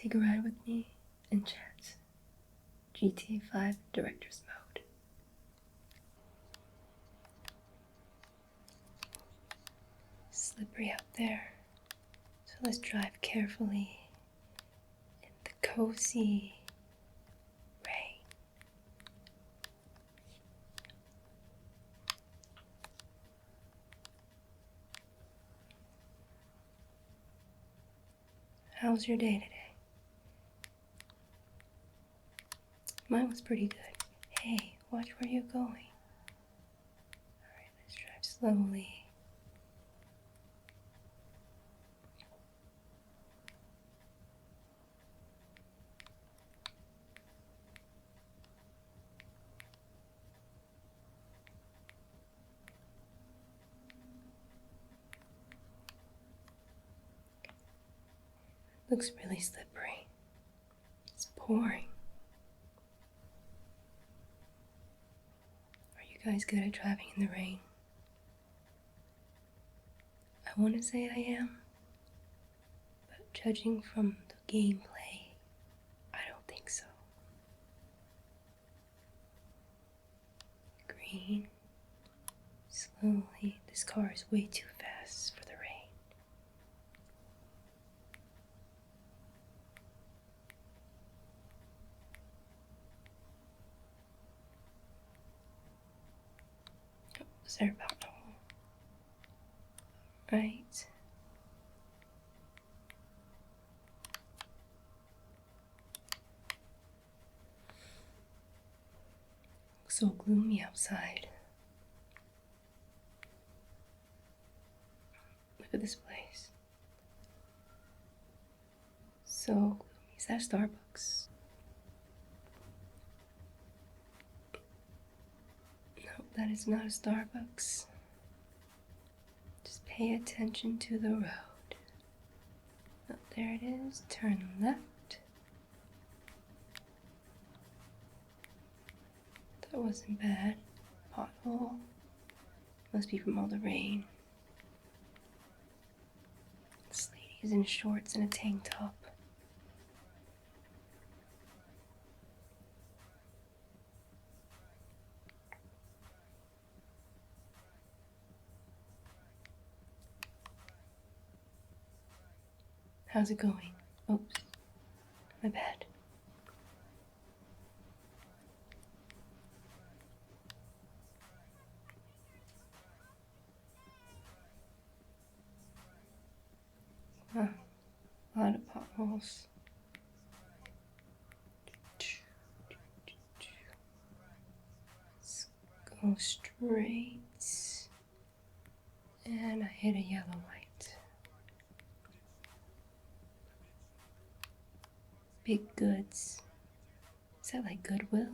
take a ride with me and chat. GTA 5 Director's Mode. Slippery out there, so let's drive carefully in the cozy rain. How's your day today? Mine was pretty good. Hey, watch where you're going. Alright, let's drive slowly. Looks really slippery. It's pouring. Are you guys good at driving in the rain? I want to say I am, but judging from the gameplay, I don't think so. Green. Slowly. This car is way too fast for the rain. Oh, is there a pothole? Right. Looks so gloomy outside. Look at this place. So gloomy. Is that Starbucks? No, that is not a Starbucks. Just pay attention to the road. Oh, there it is. Turn left. That wasn't bad. Pothole. Must be from all the rain. This lady is in shorts and a tank top. How's it going? Oops. My bad. Huh. A lot of potholes. Let's go straight. And I hit a yellow light. Big goods. Is that like Goodwill?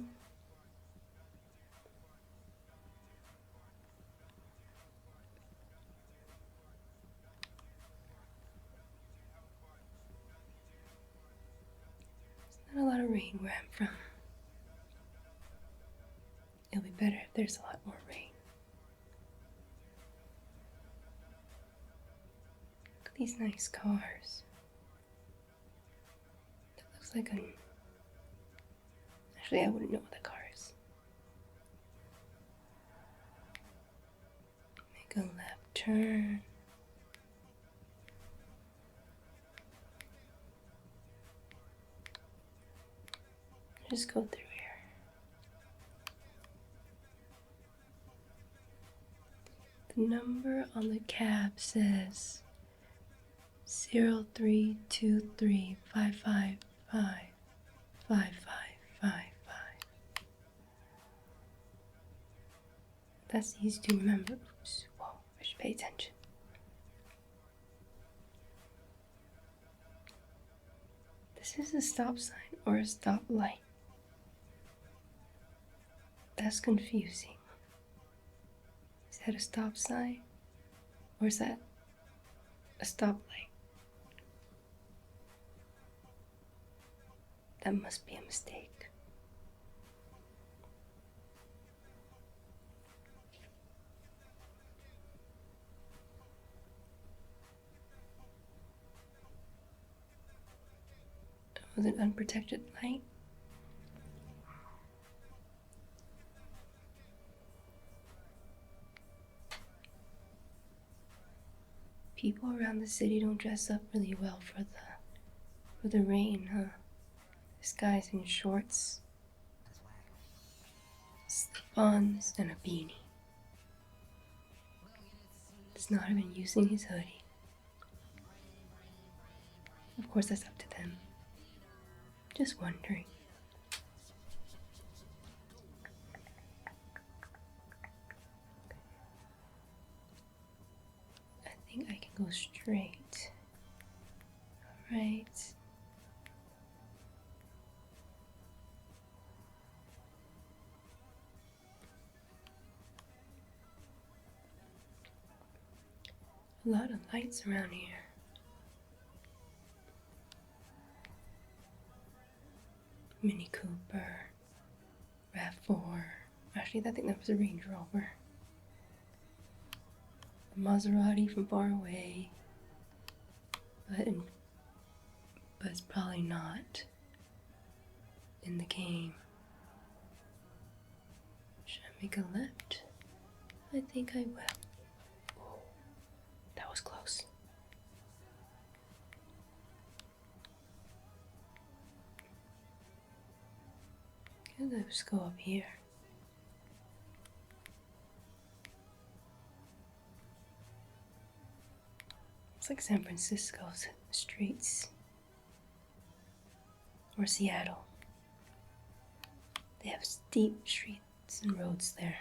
There's not a lot of rain where I'm from. It'll be better if there's a lot more rain. Look at these nice cars. That looks like an... Actually, I wouldn't know what the car is. Make a left turn. Just go through here. The number on the cab says 0323555555. That's easy to remember. Oops. Whoa, I should pay attention. This is a stop sign or a stop light. That's confusing. Is that a stop sign? Or is that a stoplight? That must be a mistake. Was it unprotected light? People around the city don't dress up really well for the rain, huh? This guy's in shorts, slip-ons, and a beanie. He's not even using his hoodie. Of course, that's up to them. Just wondering. I think I can go straight. Alright. A lot of lights around here. Mini Cooper, RAV4. Actually, I think that was a Range Rover. A Maserati from far away, but it's probably not in the game. Should I make a left? I think I will. Oh, that was close. Okay, let's go up here. It's like San Francisco's streets. Or Seattle. They have steep streets and roads there.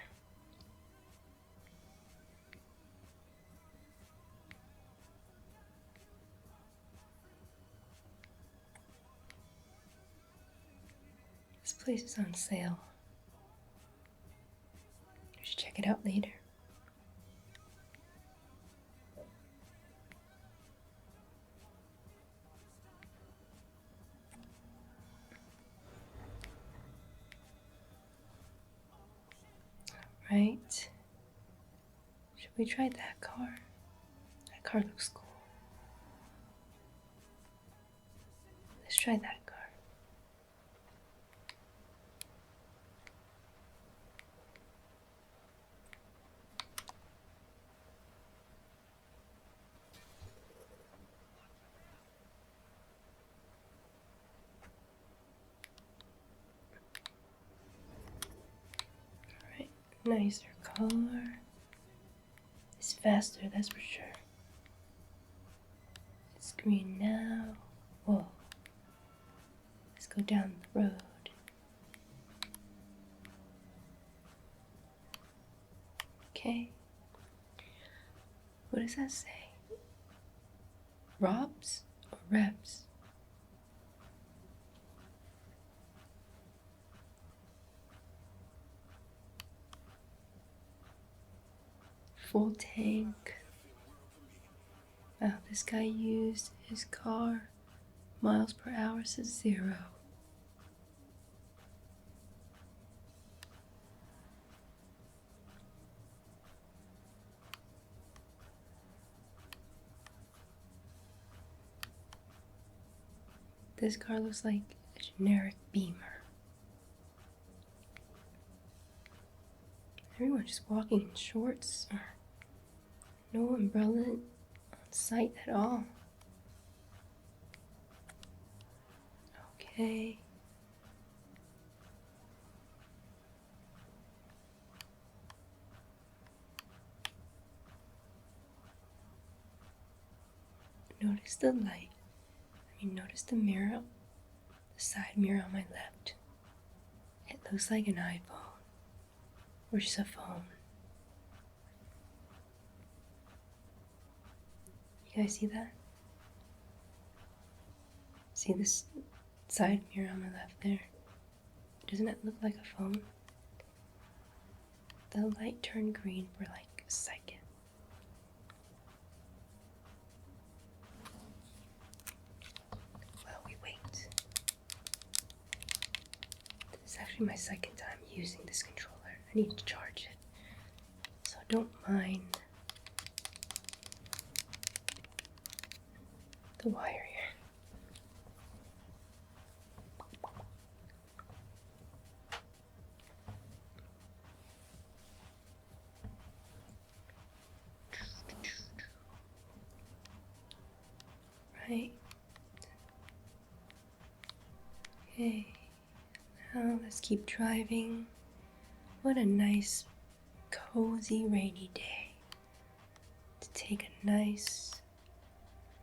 This place is on sale. You should check it out later. Right. Should we try that car? That car looks cool. Let's try that car. Alright, nicer car. It's faster, that's for sure. It's green now. Whoa. Let's go down the road. Okay. What does that say? Robs or Revs? Full tank. Wow, this guy used his car. Miles per hour says 0. This car looks like a generic Beamer. Everyone's just walking in shorts or no umbrella on sight at all. Okay. Notice the light. Notice the mirror, the side mirror on my left. It looks like an iPhone, or just a phone. You guys see that? See this side mirror on my left there? Doesn't it look like a phone? The light turned green for like a second. Well, we wait. This is actually my second time using this controller. I need to charge it. So don't mind the wire here. Right. Okay. Now let's keep driving. What a nice, cozy, rainy day to take a nice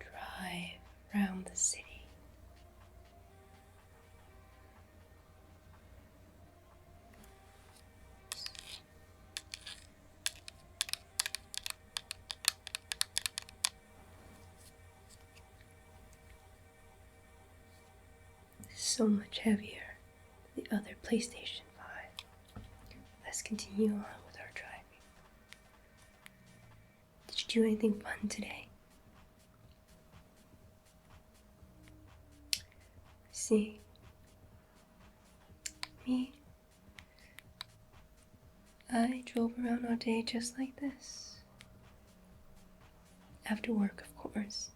drive around the city. So much heavier than the other PlayStation 5. Let's continue on with our driving. Did you do anything fun today? See, me, I drove around all day just like this. After work, of course.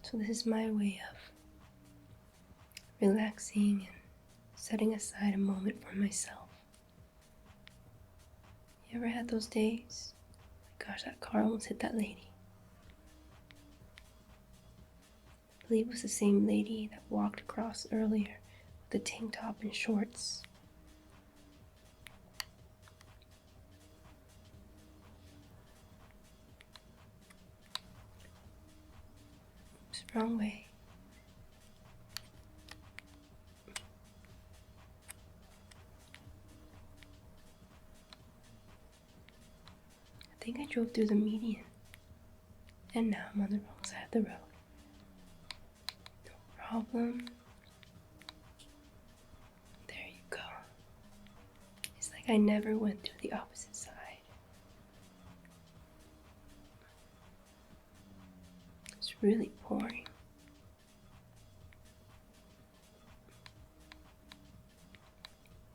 So this is my way of relaxing and setting aside a moment for myself. You ever had those days? Gosh, that car almost hit that lady. I believe it was the same lady that walked across earlier with a tank top and shorts. Oops, wrong way. I think I drove through the median, and now I'm on the wrong side of the road. No problem. There you go. It's like I never went through the opposite side. It's really pouring.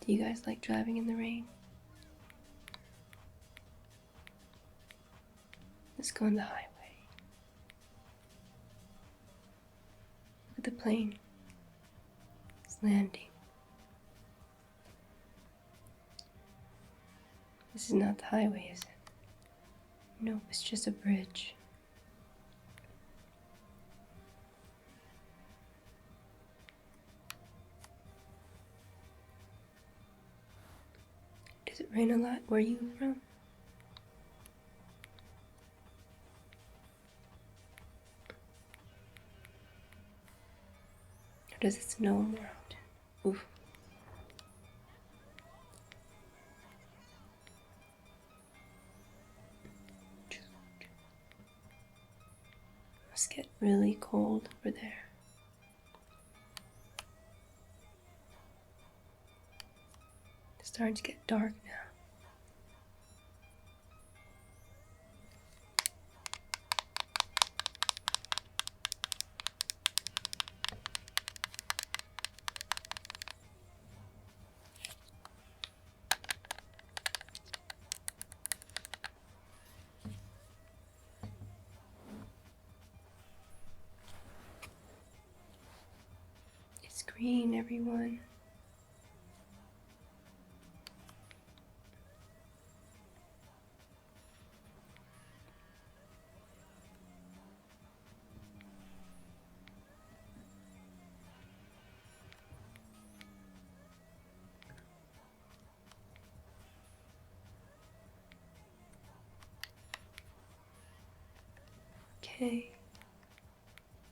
Do you guys like driving in the rain? Let's go on the highway. Look at the plane. It's landing. This is not the highway, is it? Nope, it's just a bridge. Does it rain a lot where you from? Or does it snow more often? Oof. Must get really cold over there. It's starting to get dark now. It's green, everyone. Okay.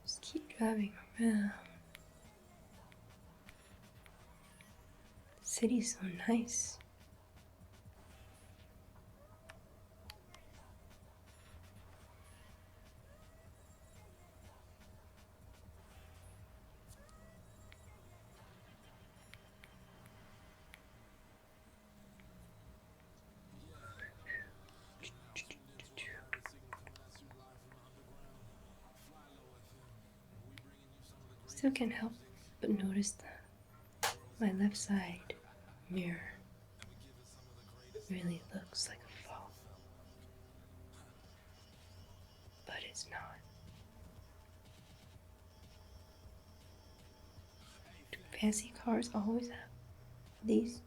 Just keep driving around. The city's so nice. Still can't help but notice that my left side mirror really looks like a phone. But it's not. Do fancy cars always have these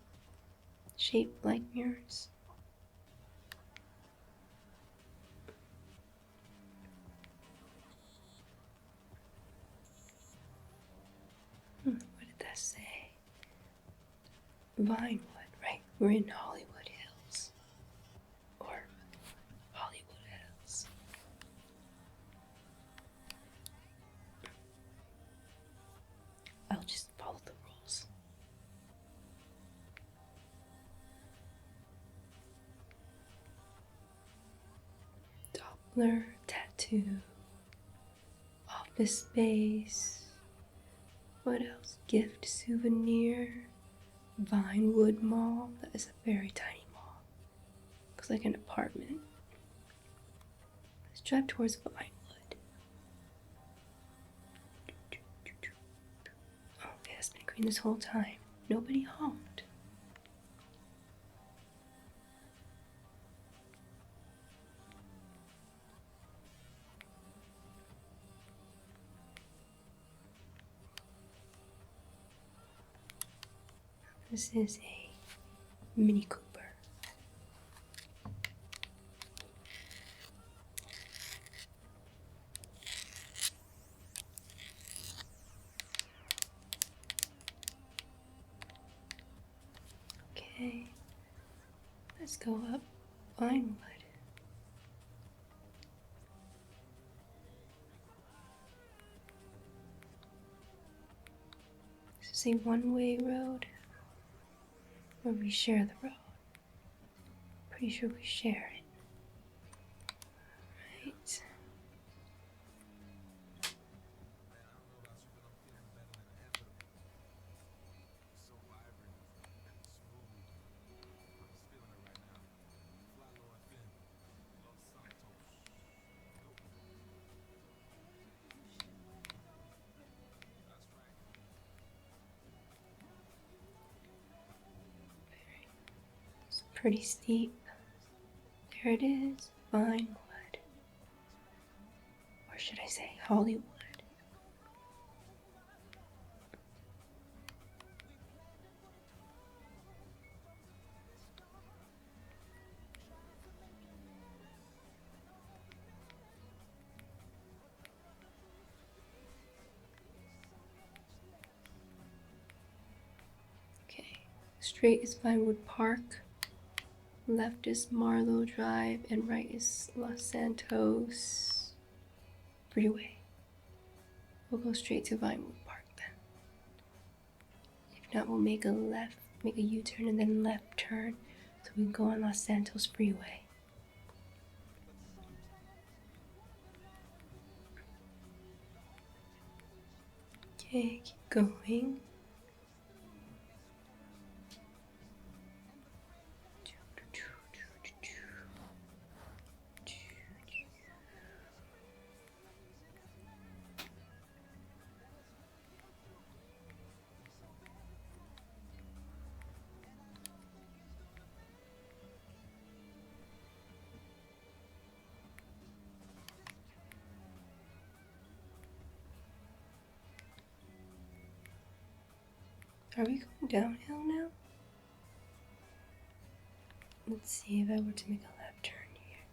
shaped like mirrors? Vinewood, right? We're in Hollywood Hills. Or Hollywood Hills. I'll just follow the rules. Doppler, tattoo, office space. What else? Gift, souvenir, Vinewood Mall. That is a very tiny mall. Looks like an apartment. Let's drive towards Vinewood. Oh, it has been green this whole time. Nobody honked. This is a Mini Cooper. Okay, let's go up Vinewood. This is a one-way road where we share the road. Pretty sure we share it. Right. It's pretty steep. There it is, Vinewood. Or should I say Hollywood? Okay, straight is Vinewood Park. Left is Marlowe Drive, and right is Los Santos Freeway. We'll go straight to Vinewood Park then. If not, we'll make a left, make a U-turn and then left turn so we can go on Los Santos Freeway. Okay, keep going. Are we going downhill now? Let's see if I were to make a left turn here.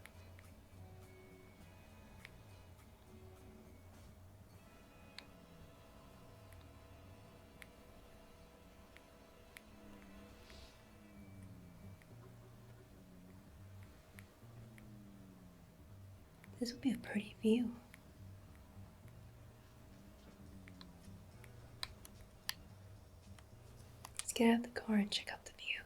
This will be a pretty view. Let's get out of the car and check out the view.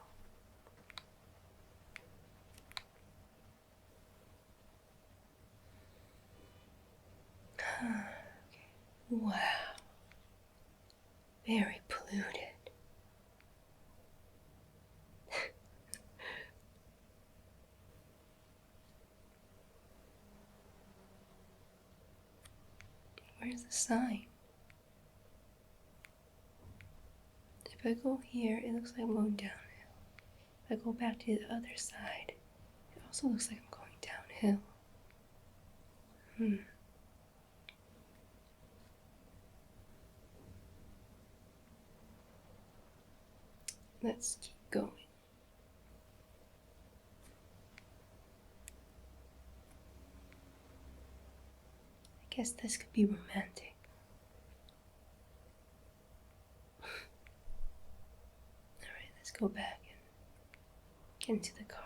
Okay. Wow. Very polluted. Where's the sign? If I go here, it looks like I'm going downhill. If I go back to the other side, it also looks like I'm going downhill. Let's keep going. I guess this could be romantic. Alright, let's go back and get into the car.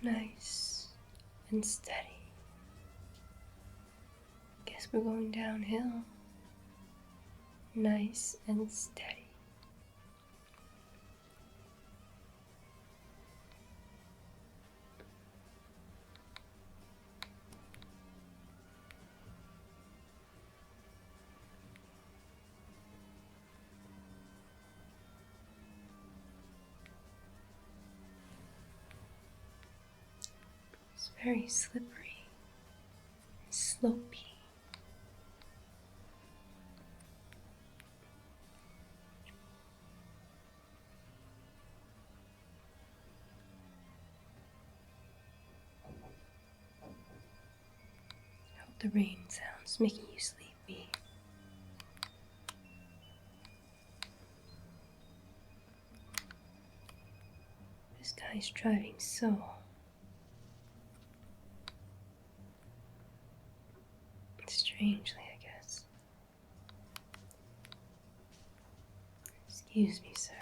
Nice and steady. Guess we're going downhill. Nice and steady. It's very slippery and slopey. I hope the rain sounds making you sleepy. This guy's driving so strangely, I guess. Excuse me, sir.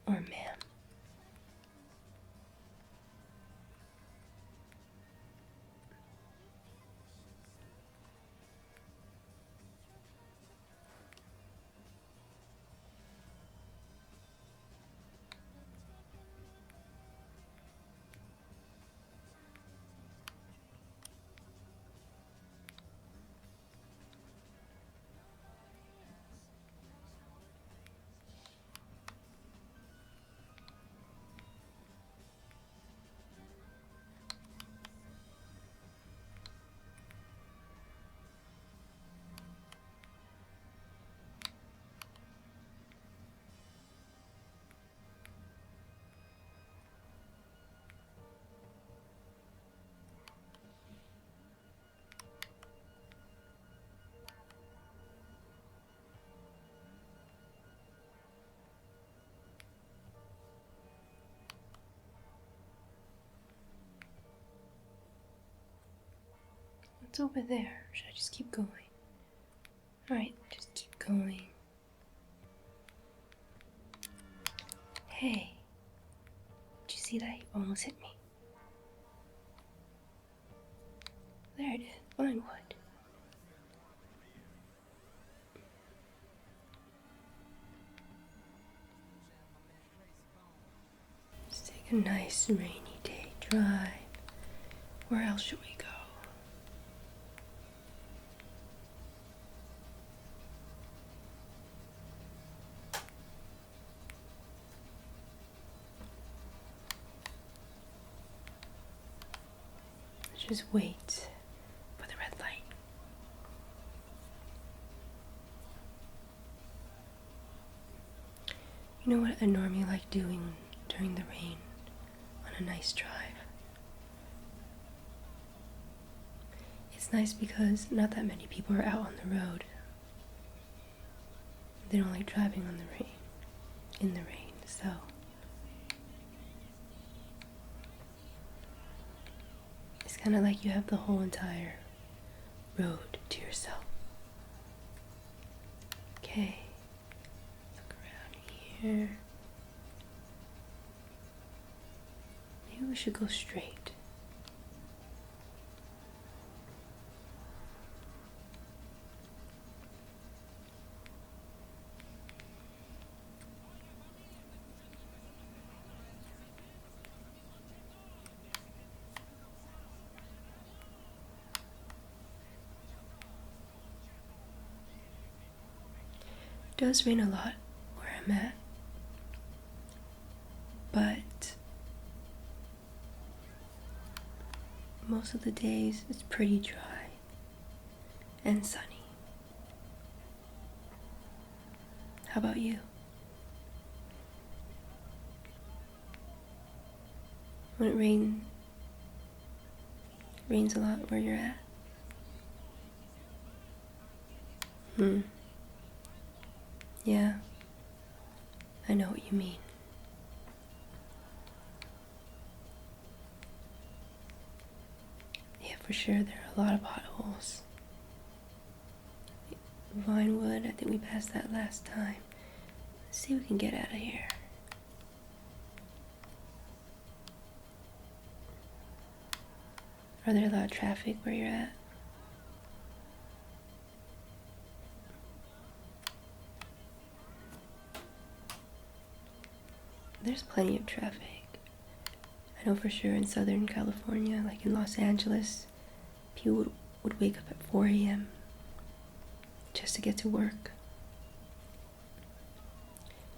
Or ma'am. What's over there? Should I just keep going? Alright, just keep going. Hey, did you see that? You almost hit me. There it is, Vinewood. Let's take a nice rainy day drive. Where else should we go? Let's just wait for the red light. You know what I normally like doing during the rain on a nice drive? It's nice because not that many people are out on the road. They don't like driving on the rain, in the rain, so it's kind of like you have the whole entire road to yourself. Okay, look around here. Maybe we should go straight. It does rain a lot where I'm at, but most of the days it's pretty dry and sunny. How about you? When it rains a lot where you're at? Yeah, I know what you mean. Yeah, for sure, there are a lot of potholes. Vinewood, I think we passed that last time. Let's see if we can get out of here. Are there a lot of traffic where you're at? There's plenty of traffic. I know for sure in Southern California, like in Los Angeles, people would wake up at 4 a.m. just to get to work.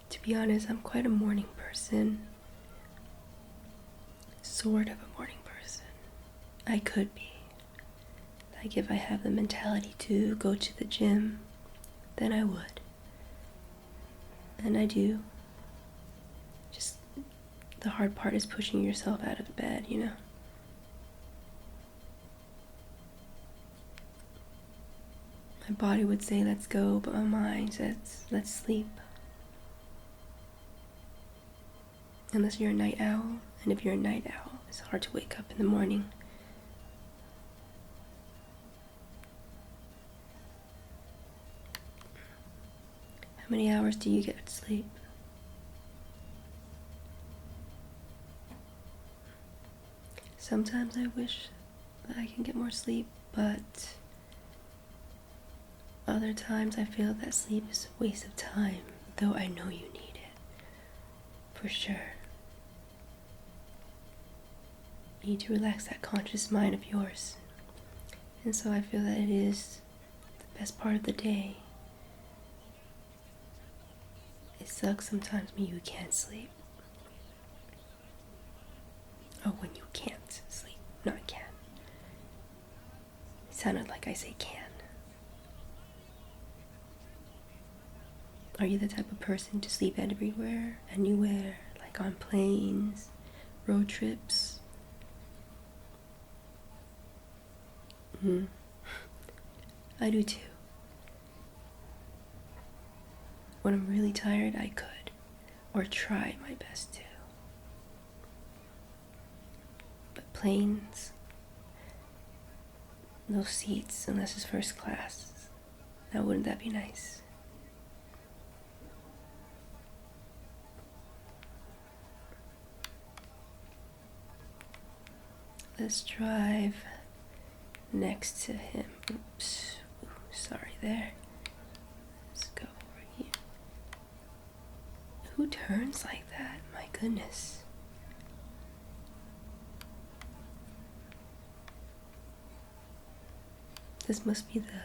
To be honest, I'm quite a morning person. Sort of a morning person. I could be. Like if I have the mentality to go to the gym, then I would. And I do. Just the hard part is pushing yourself out of bed, you know? My body would say let's go, but my mind says let's sleep. Unless you're a night owl, and if you're a night owl, it's hard to wake up in the morning. How many hours do you get sleep? Sometimes I wish that I can get more sleep, but other times I feel that sleep is a waste of time, though I know you need it. For sure. You need to relax that conscious mind of yours. And so I feel that it is the best part of the day. It sucks sometimes when you can't sleep. Oh, when you can't sleep, not can. It sounded like I say can. Are you the type of person to sleep everywhere, anywhere, like on planes, road trips? I do too. When I'm really tired, I could, or try my best to. But planes, no seats unless it's first class. Now wouldn't that be nice? Let's drive next to him. Oops. Ooh, sorry there. Let's go over here. Who turns like that? My goodness. This must be the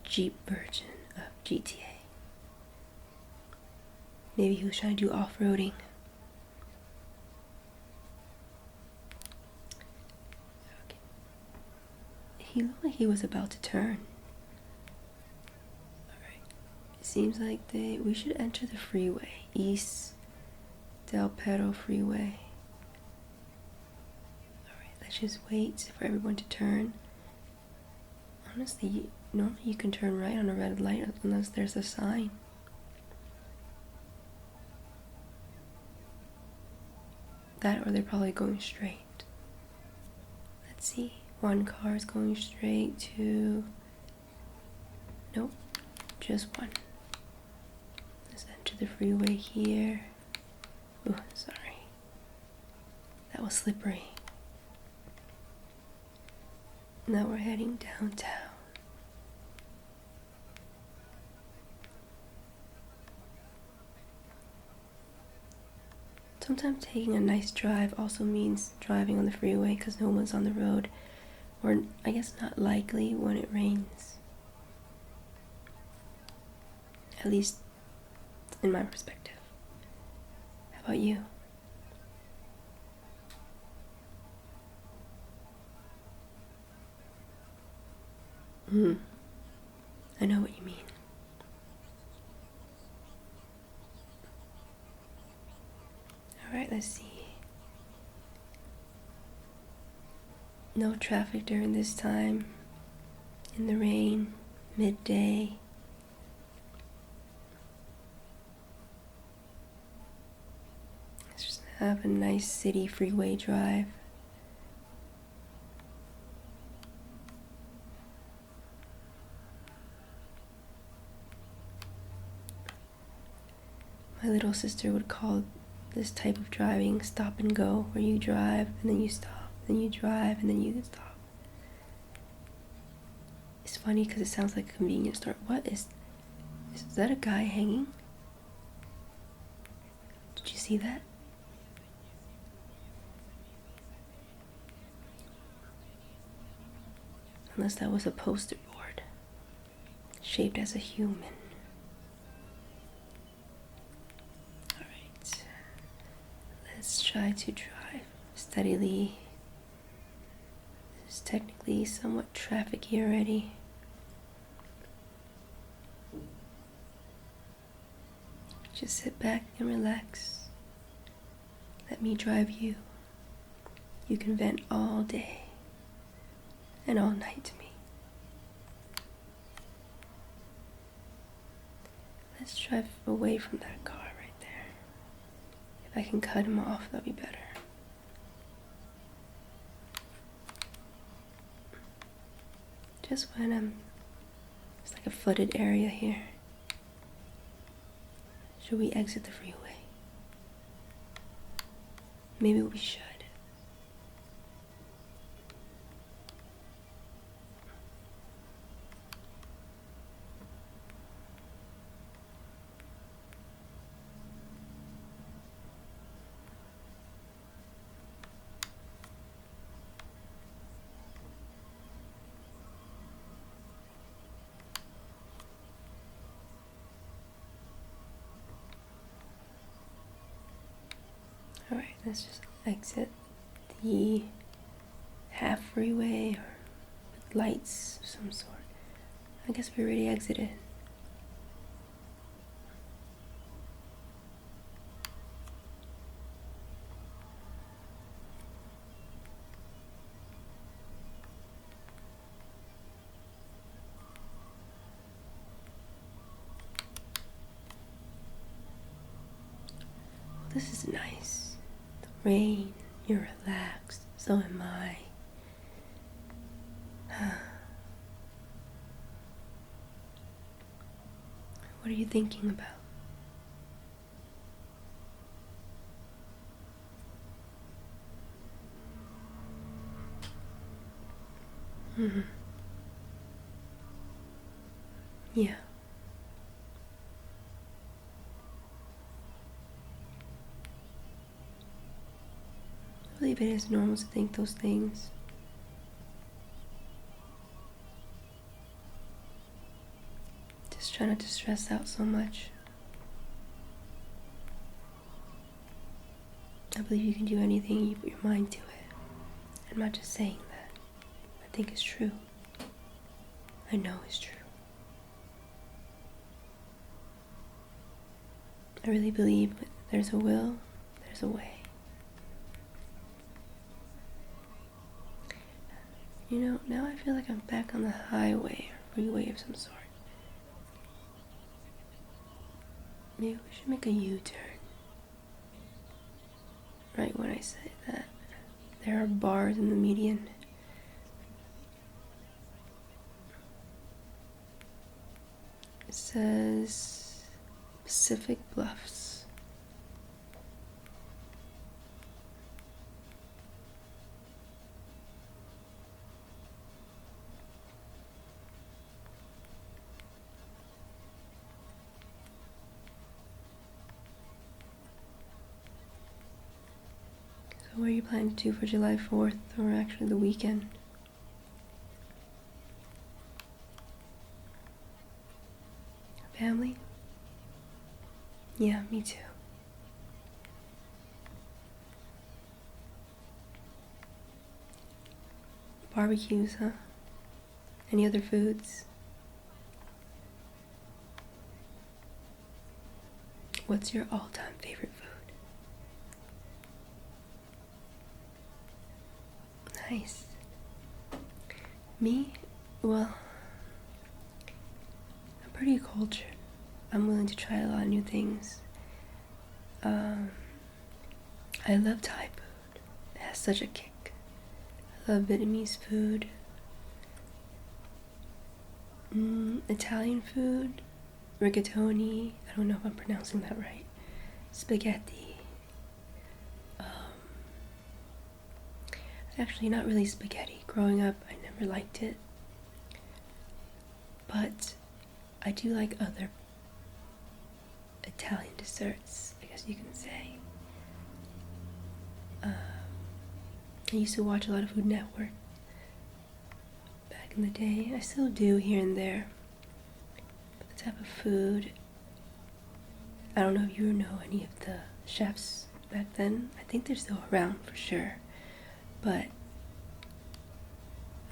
Jeep version of GTA. Maybe he was trying to do off-roading. Okay. He looked like he was about to turn. Alright. It seems like we should enter the freeway. East Del Perro Freeway. Alright, let's just wait for everyone to turn. Honestly, normally you can turn right on a red light unless there's a sign. That or they're probably going straight. Let's see. One car is going straight to... Nope, just one. Let's enter the freeway here. Ooh, sorry. That was slippery. Now we're heading downtown. Sometimes taking a nice drive also means driving on the freeway because no one's on the road. Or I guess not likely when it rains. At least in my perspective. How about you? I know what you mean. let's see. No traffic during this time. In the rain, midday. Let's just have a nice city freeway drive. My little sister would call this type of driving stop and go, where you drive and then you stop, then you drive and then you stop. It's funny because it sounds like a convenience store. What is that a guy hanging? Did you see that? Unless that was a poster board shaped as a human. Alright. Let's try to drive steadily. This is technically somewhat trafficy already. Just sit back and relax. Let me drive you. You can vent all day and all night to me. Let's drive away from that car right there. If I can cut him off, that'd be better. Just when it's like a flooded area here. Should we exit the freeway? Maybe we should. Alright, let's just exit the half freeway or with lights of some sort. I guess we already exited. This is nice. Rain, you're relaxed, so am I. What are you thinking about? Yeah. I believe it is normal to think those things. Just try not to stress out so much. I believe you can do anything you put your mind to it. I'm not just saying that. I think it's true. I know it's true. I really believe there's a will, there's a way. You know, now I feel like I'm back on the highway or freeway of some sort. Maybe we should make a U-turn. Right when I say that, there are bars in the median. It says Pacific Bluffs. So what are you planning to do for July 4th, or actually the weekend? Family? Yeah, me too. Barbecues, huh? Any other foods? What's your all-time favorite food? Nice. Me? Well, I'm pretty cultured. I'm willing to try a lot of new things. I love Thai food. It has such a kick. I love Vietnamese food. Italian food. Rigatoni. I don't know if I'm pronouncing that right. Spaghetti. Actually, not really spaghetti. Growing up, I never liked it. But I do like other Italian desserts, I guess you can say. I used to watch a lot of Food Network back in the day. I still do here and there. But the type of food, I don't know if you know any of the chefs back then. I think they're still around for sure. But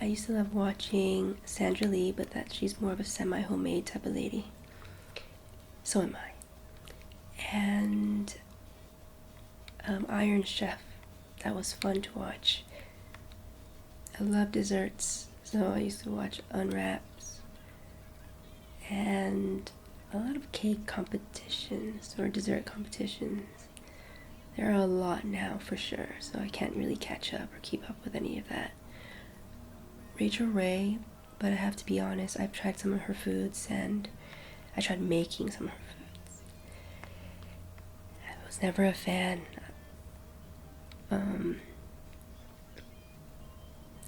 I used to love watching Sandra Lee, but she's more of a semi-homemade type of lady. So am I. And Iron Chef, that was fun to watch. I love desserts, so I used to watch Unwraps and a lot of cake competitions or dessert competitions. There are a lot now for sure, so I can't really catch up or keep up with any of that. Rachel Ray, but I have to be honest, I've tried some of her foods and I tried making some of her foods. I was never a fan.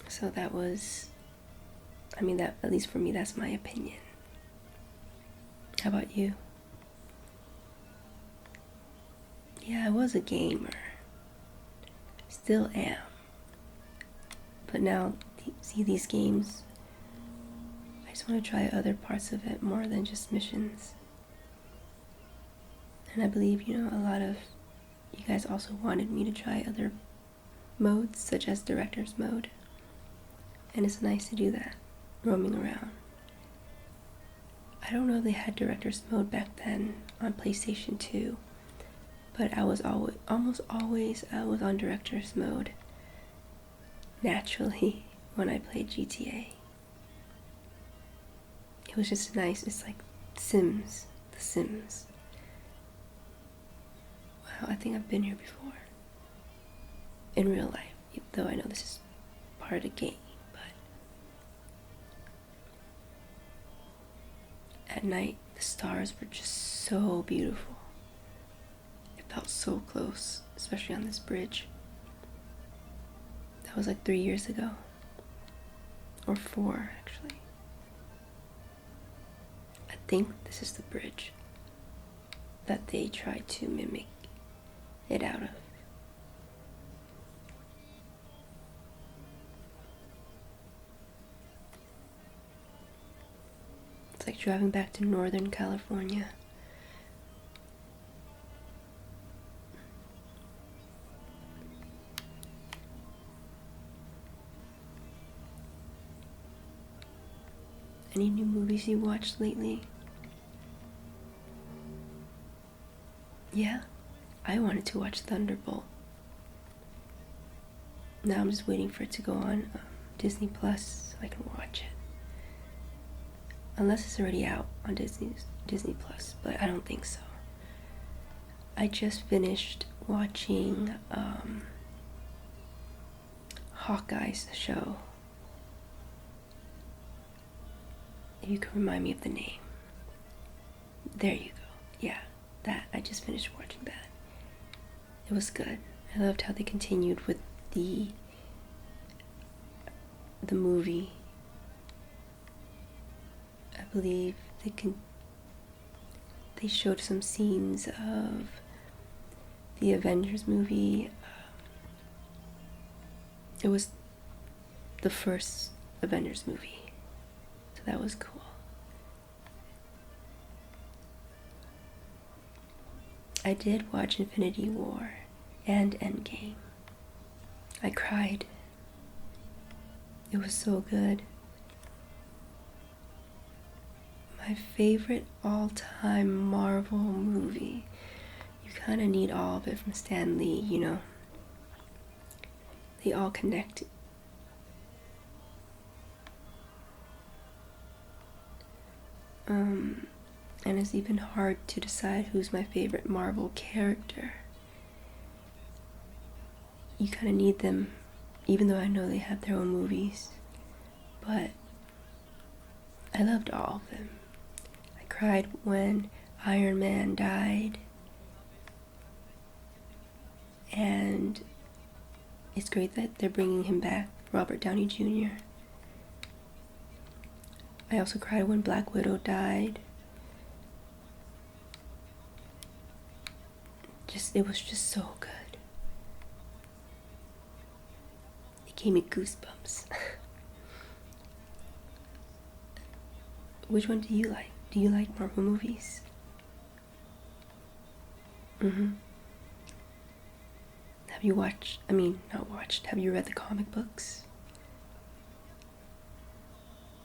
So that was, that, at least for me, that's my opinion. How about you? Yeah, I was a gamer. Still am. But now, see these games, I just want to try other parts of it more than just missions. And I believe, a lot of you guys also wanted me to try other modes, such as Director's Mode. And it's nice to do that, roaming around. I don't know if they had Director's Mode back then on PlayStation 2, but I was almost always on Director's Mode, naturally, when I played GTA. It was just nice. It's like Sims, The Sims. Wow, I think I've been here before. In real life, though I know this is part of the game, but at night, the stars were just so beautiful. It felt so close, especially on this bridge. That was like 3 years ago. Or 4, actually. I think this is the bridge that they tried to mimic it out of. It's like driving back to Northern California. Any new movies you watched lately? Yeah, I wanted to watch Thunderbolt. Now I'm just waiting for it to go on Disney Plus so I can watch it. Unless it's already out on Disney Plus, but I don't think so. I just finished watching Hawkeye's show. If you can remind me of the name. There you go. Yeah, that. I just finished watching that. It was good. I loved how they continued with the movie. I believe they showed some scenes of the Avengers movie. It was the first Avengers movie, so that was cool. I did watch Infinity War and Endgame. I cried. It was so good. My favorite all-time Marvel movie. You kind of need all of it from Stan Lee, you know. They all connect And it's even hard to decide who's my favorite Marvel character. You kind of need them, even though I know they have their own movies. But I loved all of them. I cried when Iron Man died. And it's great that they're bringing him back, Robert Downey Jr. I also cried when Black Widow died. It was just so good. It gave me goosebumps. Which one do you like? Do you like Marvel movies? Have you watched, not watched, have you read the comic books?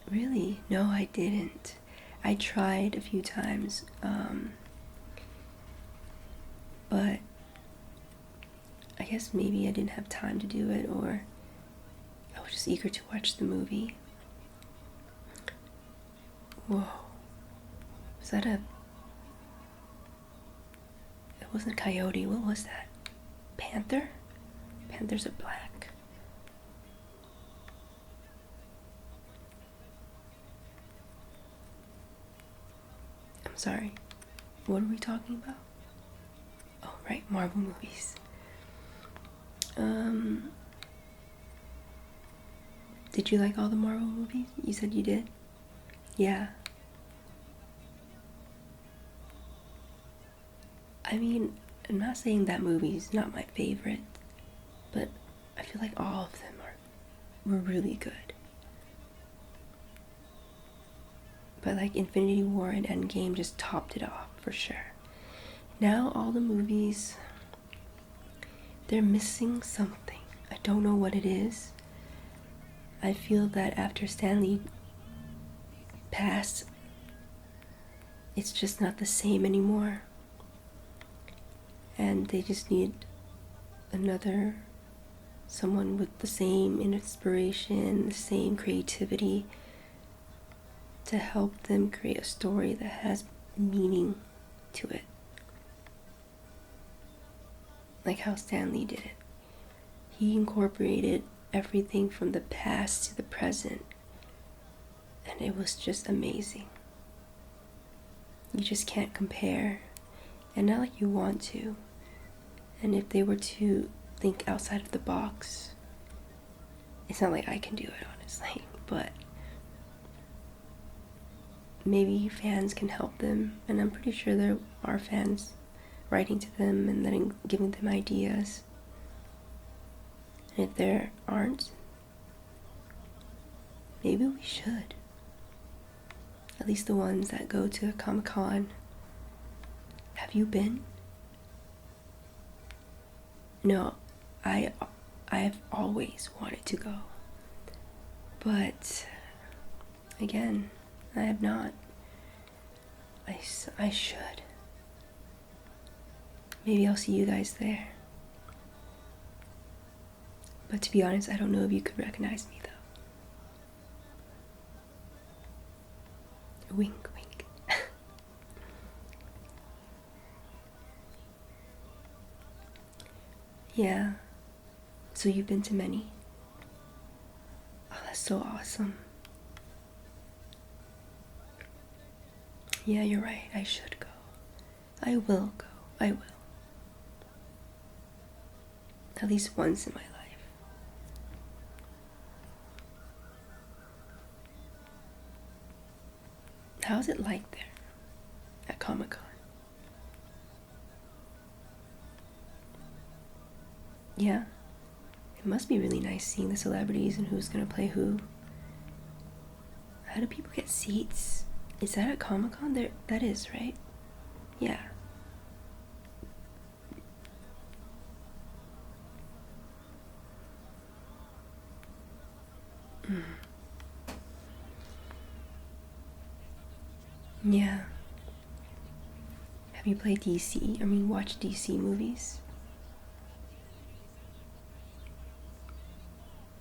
Really? No, I didn't. I tried a few times, but I guess maybe I didn't have time to do it, or I was just eager to watch the movie. Whoa. Was that it wasn't a coyote, what was that? Panther? Panthers are black. I'm sorry. What are we talking about? Oh, right, Marvel movies. Did you like all the Marvel movies? You said you did? Yeah. I'm not saying that movie's not my favorite, but I feel like all of them were really good. But like Infinity War and Endgame just topped it off for sure. Now all the movies, they're missing something. I don't know what it is. I feel that after Stan Lee passed, it's just not the same anymore. And they just need someone with the same inspiration, the same creativity to help them create a story that has meaning to it. Like how Stan Lee did it. He incorporated everything from the past to the present, and it was just amazing. You just can't compare, and not like you want to. And if they were to think outside of the box, it's not like I can do it, honestly, but maybe fans can help them, and I'm pretty sure there are fans writing to them and giving them ideas. And if there aren't, maybe we should. At least the ones that go to Comic-Con. Have you been? No, I've always wanted to go. But again, I have not. I should. Maybe I'll see you guys there. But to be honest, I don't know if you could recognize me though. Wink, wink. Yeah. So you've been to many? Oh, that's so awesome. Yeah, you're right. I should go. I will go. I will. At least once in my life. How's it like there at Comic-Con? Yeah. It must be really nice seeing the celebrities and who's gonna play who. How do people get seats? Is that at Comic-Con? There, that is, right? Yeah. Yeah. Have you played DC? Watched DC movies?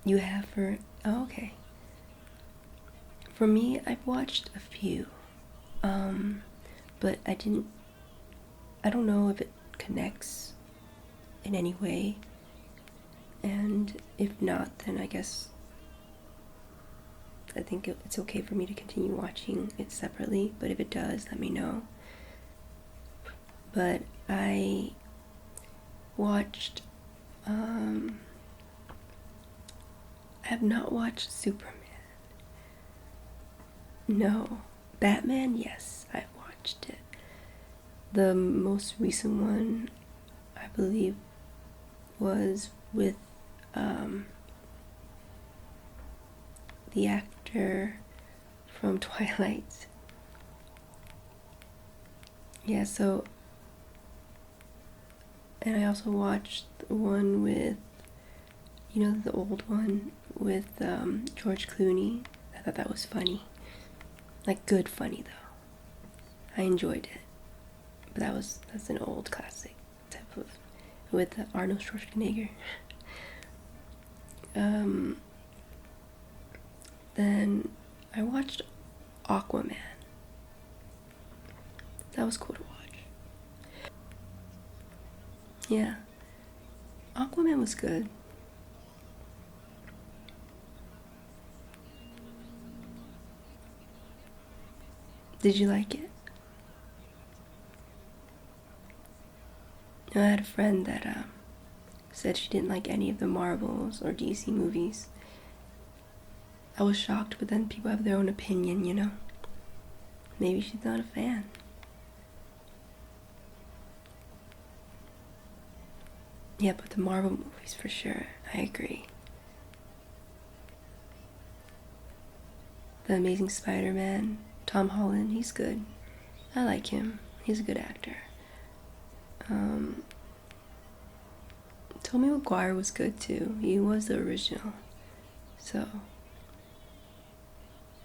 You have for... Oh, okay. For me, I've watched a few. but I don't know if it connects in any way, and if not, then I guess I think it's okay for me to continue watching it separately, but if it does, let me know. But I watched, I have not watched Superman. No. Batman, yes, I've watched it. The most recent one, I believe, was with the actor from Twilight. Yeah, so, and I also watched the one with, the old one with George Clooney. I thought that was funny. Like, good funny, though. I enjoyed it. But that's an old classic type of, with Arnold Schwarzenegger. Then I watched Aquaman. That was cool to watch. Yeah. Aquaman was good. Did you like it? I had a friend that said she didn't like any of the Marvels or DC movies. I was shocked, but then people have their own opinion. Maybe she's not a fan. Yeah, but the Marvel movies for sure. I agree. The Amazing Spider-Man, Tom Holland, he's good. I like him. He's a good actor. Tobey Maguire was good too. He was the original. So,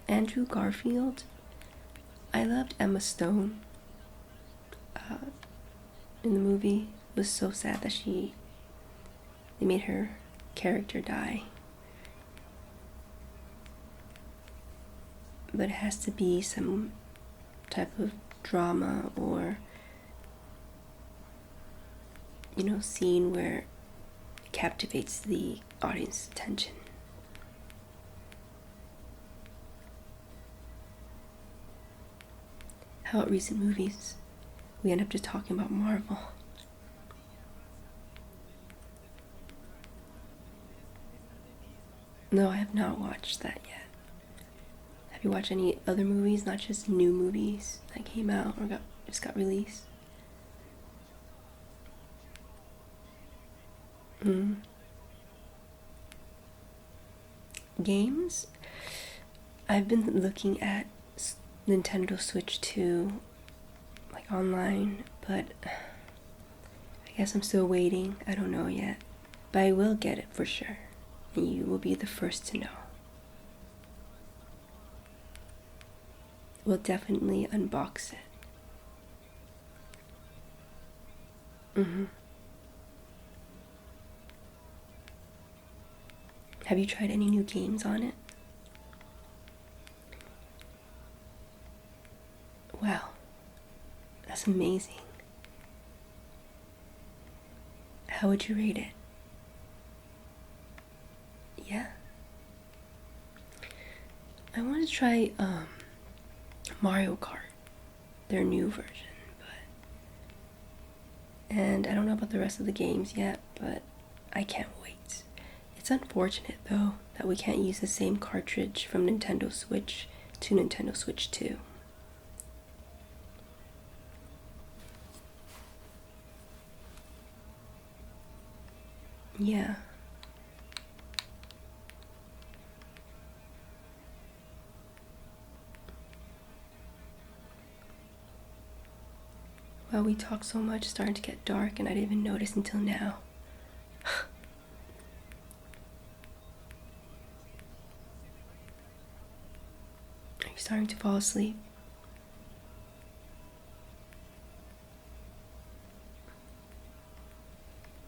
Andrew Garfield. I loved Emma Stone in the movie. It was so sad that they made her character die. But it has to be some type of drama or, scene where it captivates the audience's attention. How about recent movies? We end up just talking about Marvel. No, I have not watched that yet. Have you watched any other movies, not just new movies that came out or just got released? Games? I've been looking at Nintendo Switch 2, like online, but I guess I'm still waiting. I don't know yet. But I will get it for sure. And you will be the first to know. We'll definitely unbox it. Have you tried any new games on it? Wow, that's amazing. How would you rate it? Yeah. I want to try Mario Kart, their new version, and I don't know about the rest of the games yet, but I can't wait. It's unfortunate though that we can't use the same cartridge from Nintendo Switch to Nintendo Switch 2. Yeah. Well, we talked so much, it's starting to get dark, and I didn't even notice until now. Are you starting to fall asleep?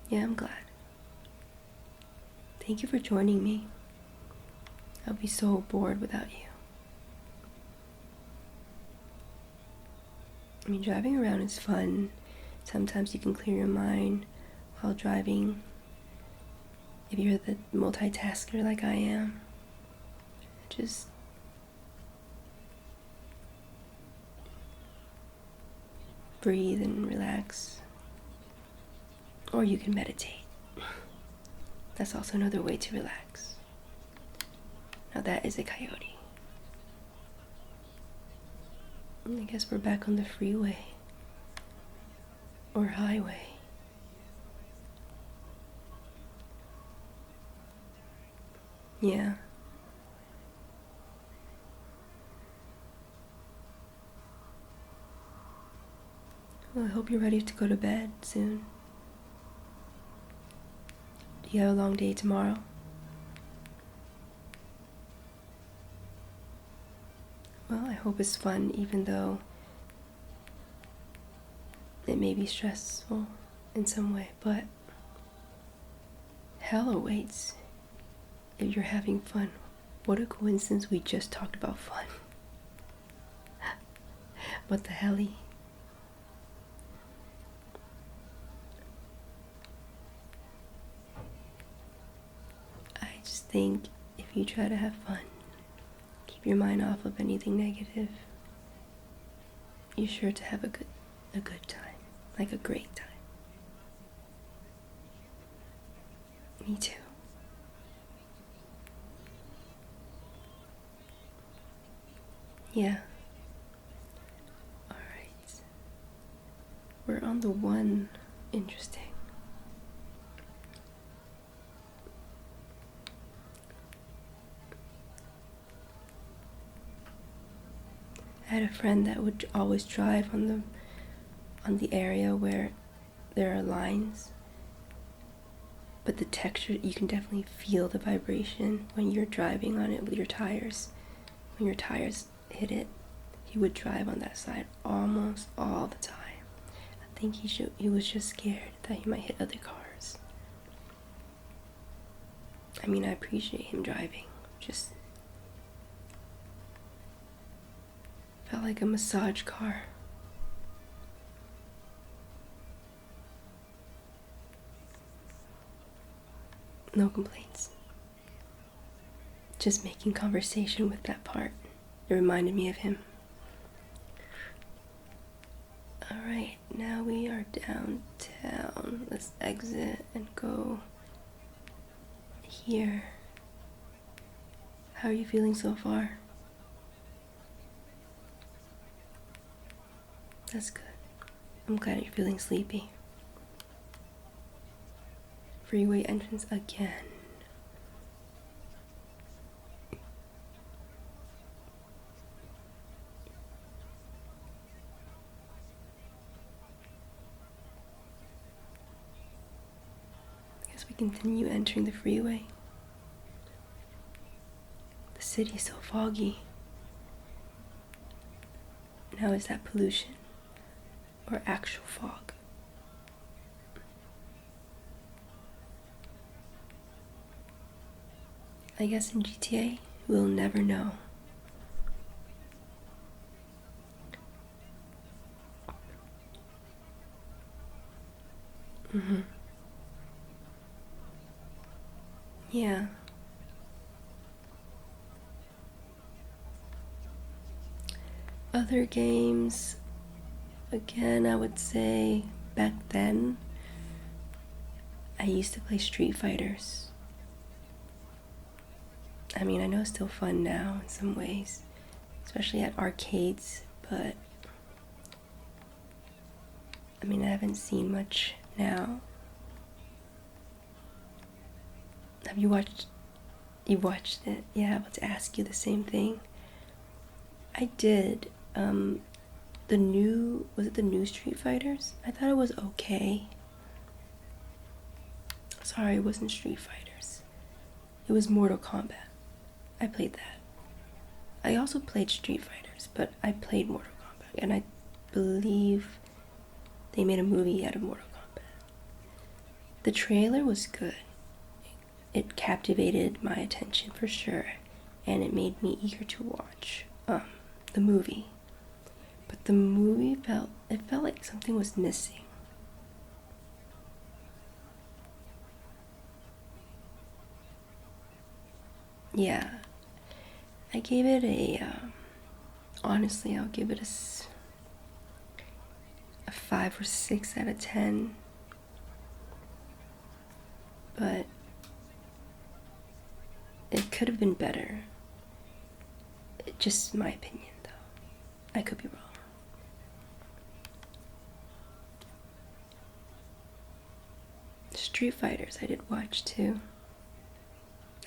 Yeah, I'm glad. Thank you for joining me. I'll be so bored without you. I mean, driving around is fun. Sometimes you can clear your mind while driving. If you're the multitasker like I am, just breathe and relax. Or you can meditate. That's also another way to relax. Now that is a coyote. And I guess we're back on the freeway. Or highway. Yeah. Well, I hope you're ready to go to bed soon. Do you have a long day tomorrow? Well, I hope it's fun, even though it may be stressful in some way, but hell awaits if you're having fun. What a coincidence, we just talked about fun. What the helly? I just think if you try to have fun, keep your mind off of anything negative, you're sure to have a good time, like a great time. Me too. Yeah. Alright. We're on the one. Interesting. I had a friend that would always drive on the area where there are lines, but the texture, you can definitely feel the vibration when you're driving on it with your tires. When your tires hit it, he would drive on that side almost all the time. I think he was just scared that he might hit other cars. I mean, I appreciate him driving, just felt like a massage car. No complaints. Just making conversation with that part. It reminded me of him. Alright, now we are downtown. Let's exit and go here. How are you feeling so far? That's good. I'm glad you're feeling sleepy. Freeway entrance again. I guess we continue entering the freeway. The city's so foggy. Now is that pollution or actual fog? I guess in GTA, we'll never know. Yeah. Other games, again, I would say back then, I used to play Street Fighters. I mean, I know it's still fun now in some ways, especially at arcades, but I mean, I haven't seen much now. Have you watched? You watched it? Yeah, I was to ask you the same thing. I did. Was it the new Street Fighters? I thought it was okay. Sorry, it wasn't Street Fighters. It was Mortal Kombat. I played that. I also played Street Fighters, but I played Mortal Kombat, and I believe they made a movie out of Mortal Kombat. The trailer was good. It captivated my attention for sure, and it made me eager to watch the movie. But the movie felt like something was missing. Yeah, I gave it honestly, I'll give it a 5 or 6 out of 10. But it could have been better. Just my opinion, though. I could be wrong. Street Fighters I did watch too.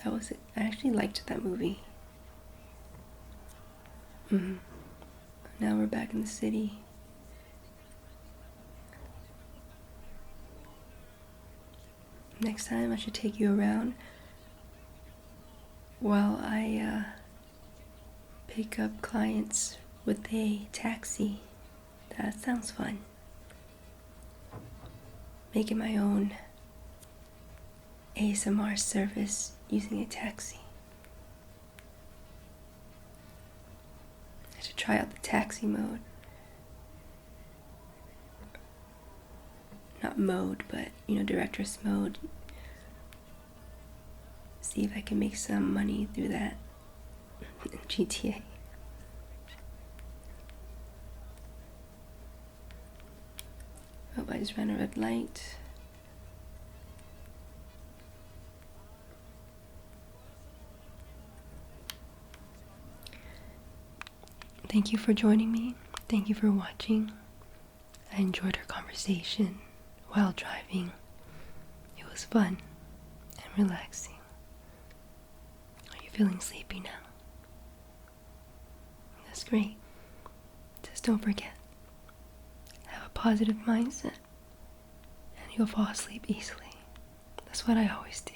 That was it. I actually liked that movie. Now we're back in the city. Next time I should take you around while I pick up clients with a taxi. That sounds fun. Making my own ASMR service using a taxi. I should try out the taxi mode. Not mode, but director's mode. See if I can make some money through that in GTA. Oh, I just ran a red light. Thank you for joining me. Thank you for watching. I enjoyed our conversation while driving. It was fun and relaxing. Are you feeling sleepy now? That's great. Just don't forget, have a positive mindset and you'll fall asleep easily. That's what I always do.